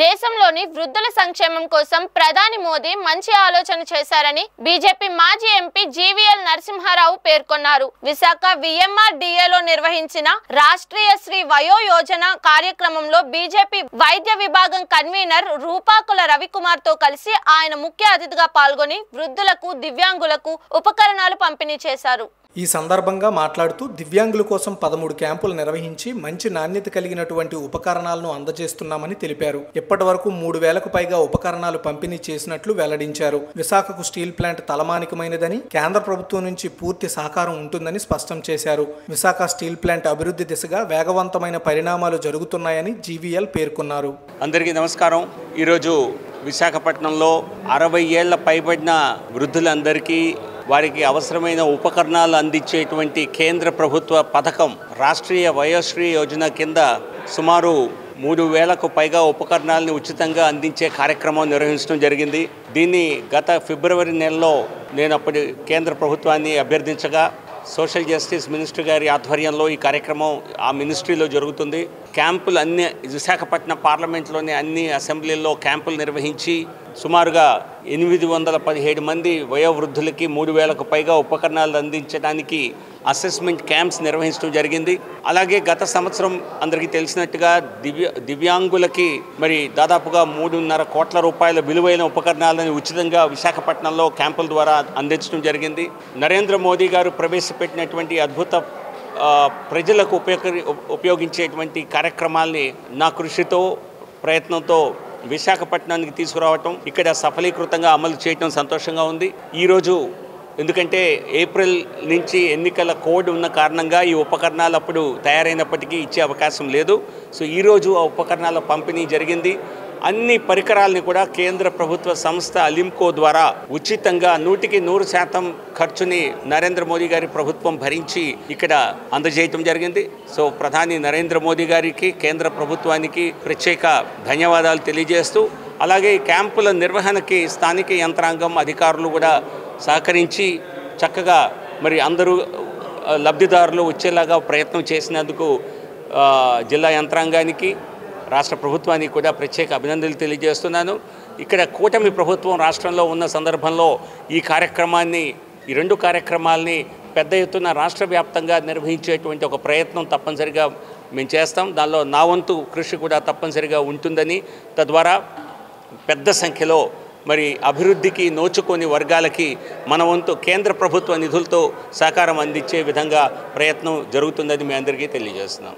దేశంలోని వృద్ధుల సంక్షేమం కోసం ప్రధాని మోదీ మంచి ఆలోచన చేశారని బీజేపీ మాజీ ఎంపీ జీవీఎల్ నరసింహారావు పేర్కొన్నారు. విశాఖ విఎంఆర్డీఏలో నిర్వహించిన రాష్ట్రీయ శ్రీ వయో యోజన కార్యక్రమంలో బీజేపీ వైద్య విభాగం కన్వీనర్ రూపాకుల రవికుమార్ తో కలిసి ఆయన ముఖ్య అతిథిగా పాల్గొని వృద్ధులకు, దివ్యాంగులకు ఉపకరణాలు పంపిణీ చేశారు. ఈ సందర్భంగా మాట్లాడుతూ దివ్యాంగుల కోసం 13 క్యాంపులు నిర్వహించి మంచి నాణ్యత కలిగినటువంటి ఉపకరణాలను అందజేస్తున్నామని తెలిపారు. ఇప్పటివరకు 3000కు పైగా ఉపకరణాలు పంపిణీ చేసినట్లు వెల్లడించారు. విశాఖకు స్టీల్ ప్లాంట్ తలమానికమైనదని, కేంద్ర ప్రభుత్వం నుంచి పూర్తి సహకారం ఉంటుందని స్పష్టం చేశారు. విశాఖ స్టీల్ ప్లాంట్ అభివృద్ధి దిశగా వేగవంతమైన పరిణామాలు జరుగుతున్నాయని జీవీఎల్ పేర్కొన్నారు. అందరికీ నమస్కారం. ఈరోజు విశాఖపట్నంలో 60 ఏళ్ల పైబడిన వృద్ధులందరికీ వారికి అవసరమైన ఉపకరణాలు అందించేటువంటి కేంద్ర ప్రభుత్వ పథకం రాష్ట్రీయ వయోశ్రీ యోజన కింద సుమారు 3000కు పైగా ఉపకరణాలను ఉచితంగా అందించే కార్యక్రమం నిర్వహించడం జరిగింది. దీన్ని గత ఫిబ్రవరి నెలలో నేను అప్పటి కేంద్ర ప్రభుత్వాన్ని అభ్యర్థించగా సోషల్ జస్టిస్ మినిస్టర్ గారి ఆధ్వర్యంలో ఈ కార్యక్రమం ఆ మినిస్ట్రీలో జరుగుతుంది. క్యాంపులు అన్ని విశాఖపట్నం పార్లమెంట్లోని అన్ని అసెంబ్లీల్లో క్యాంపులు నిర్వహించి సుమారుగా 817 మంది వయోవృద్ధులకి 3000కు పైగా ఉపకరణాలు అందించడానికి అసెస్మెంట్ క్యాంప్స్ నిర్వహించడం జరిగింది. అలాగే గత సంవత్సరం అందరికీ తెలిసినట్టుగా దివ్యాంగులకి మరి దాదాపుగా 3.5 కోట్ల రూపాయల విలువైన ఉపకరణాలను ఉచితంగా విశాఖపట్నంలో క్యాంపుల ద్వారా అందించడం జరిగింది. నరేంద్ర మోదీ గారు ప్రవేశపెట్టినటువంటి అద్భుత ప్రజలకు ఉపయోగించేటువంటి కార్యక్రమాల్ని నా కృషితో, ప్రయత్నంతో విశాఖపట్నానికి తీసుకురావటం, ఇక్కడ సఫలీకృతంగా అమలు చేయటం సంతోషంగా ఉంది. ఈరోజు ఎందుకంటే ఏప్రిల్ నుంచి ఎన్నికల కోడ్ ఉన్న కారణంగా ఈ ఉపకరణాలు అప్పుడు తయారైనప్పటికీ ఇచ్చే అవకాశం లేదు. సో ఈరోజు ఆ ఉపకరణాల పంపిణీ జరిగింది. అన్ని పరికరాలని కూడా కేంద్ర ప్రభుత్వ సంస్థ అలింకో ద్వారా ఉచితంగా 100% ఖర్చుని నరేంద్ర మోదీ గారి ప్రభుత్వం భరించి ఇక్కడ అందజేయటం జరిగింది. సో ప్రధాని నరేంద్ర మోదీ గారికి, కేంద్ర ప్రభుత్వానికి ప్రత్యేక ధన్యవాదాలు తెలియజేస్తూ, అలాగే క్యాంపుల నిర్వహణకి స్థానిక యంత్రాంగం, అధికారులు కూడా సహకరించి చక్కగా మరి అందరూ లబ్ధిదారులు వచ్చేలాగా ప్రయత్నం చేసినందుకు జిల్లా యంత్రాంగానికి, రాష్ట్ర ప్రభుత్వానికి కూడా ప్రత్యేక అభినందనలు తెలియజేస్తున్నాను. ఇక్కడ కూటమి ప్రభుత్వం రాష్ట్రంలో ఉన్న సందర్భంలో ఈ కార్యక్రమాన్ని, ఈ 2 కార్యక్రమాలని పెద్ద ఎత్తున రాష్ట్ర వ్యాప్తంగా నిర్వహించేటువంటి ఒక ప్రయత్నం తప్పనిసరిగా మేము చేస్తాం. దానిలో నా వంతు కృషి కూడా తప్పనిసరిగా ఉంటుందని, తద్వారా పెద్ద సంఖ్యలో మరి అభివృద్ధికి నోచుకొని వర్గాలకి మన వంతు కేంద్ర ప్రభుత్వ నిధులతో సహకారం అందించే విధంగా ప్రయత్నం జరుగుతుందని మీ అందరికీ తెలియజేస్తున్నాం.